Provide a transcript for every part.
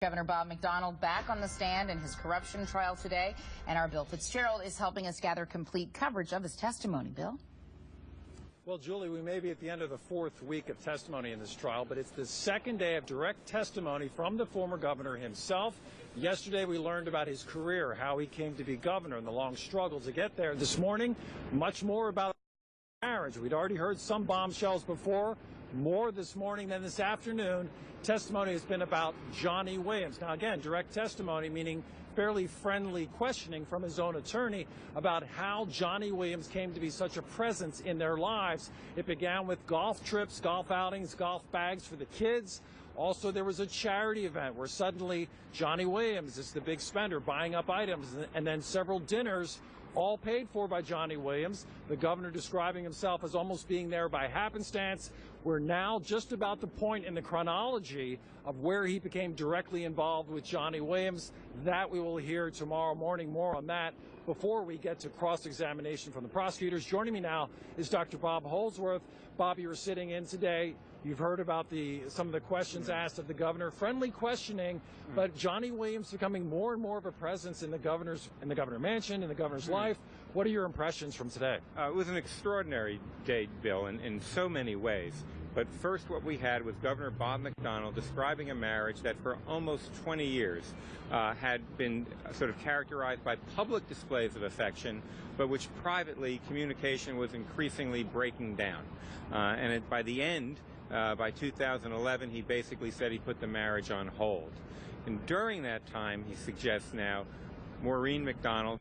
Governor Bob McDonnell back on the stand in his corruption trial today, and our Bill Fitzgerald is helping us gather complete coverage of his testimony. Bill? Well, Julie, we may be at the end of the fourth week of testimony in this trial, but it's the second day of direct testimony from the former governor himself. Yesterday, we learned about his career, how he came to be governor, and the long struggle to get there. This morning, much more about marriage. We'd already heard some bombshells before. More this morning than this afternoon. Testimony has been about Johnny Williams. Now, again, direct testimony, meaning fairly friendly questioning from his own attorney about how Johnny Williams came to be such a presence in their lives. It began with golf trips, golf outings, golf bags for the kids. Also, there was a charity event where suddenly Johnny Williams is the big spender, buying up items, and then several dinners all paid for by Johnny Williams. The governor describing himself as almost being there by happenstance. We're now just about the point in the chronology of where he became directly involved with Johnny Williams. That we will hear tomorrow morning. More on that before we get to cross-examination from the prosecutors. Joining me now is Dr. Bob Holsworth. Bob, you were sitting in today. You've heard about some of the questions asked of the governor, friendly questioning, but Johnny Williams becoming more and more of a presence in the governor mansion, in the governor's life. What are your impressions from today? It was an extraordinary day, Bill, in so many ways. But first, what we had was Governor Bob McDonnell describing a marriage that for almost 20 years had been sort of characterized by public displays of affection, but which privately communication was increasingly breaking down. By the end, by 2011, he basically said he put the marriage on hold. And during that time, he suggests now, Maureen McDonnell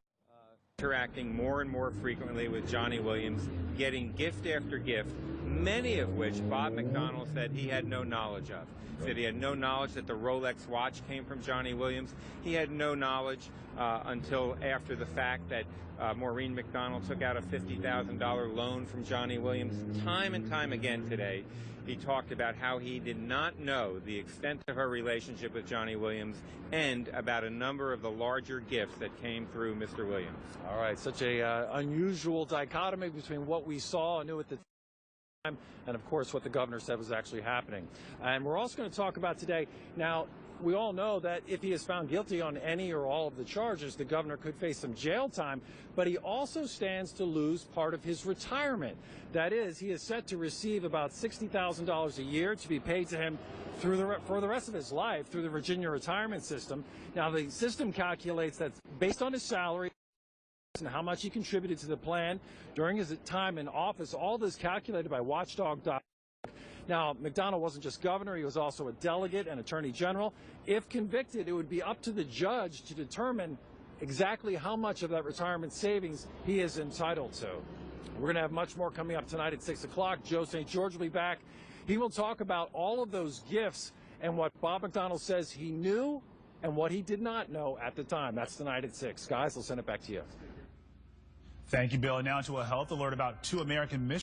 interacting more and more frequently with Johnny Williams, getting gift after gift, many of which Bob McDonnell said he had no knowledge of. He said he had no knowledge that the Rolex watch came from Johnny Williams. He had no knowledge until after the fact that Maureen McDonnell took out a $50,000 loan from Johnny Williams. Time and time again today, he talked about how he did not know the extent of her relationship with Johnny Williams and about a number of the larger gifts that came through Mr. Williams. All right, such a unusual dichotomy between what we saw and knew at the time and, of course, what the governor said was actually happening. And we're also going to talk about today, now, we all know that if he is found guilty on any or all of the charges, the governor could face some jail time, but he also stands to lose part of his retirement. That is, he is set to receive about $60,000 a year to be paid to him for the rest of his life through the Virginia retirement system. Now, the system calculates that based on his salary and how much he contributed to the plan during his time in office. All this calculated by Watchdog.org. Now, McDonnell wasn't just governor, he was also a delegate and attorney general. If convicted, it would be up to the judge to determine exactly how much of that retirement savings he is entitled to. We're going to have much more coming up tonight at 6 o'clock. Joe St. George will be back. He will talk about all of those gifts and what Bob McDonnell says he knew and what he did not know at the time. That's tonight at 6. Guys, I'll send it back to you. Thank you, Bill. And now to a health alert about 2 American missionaries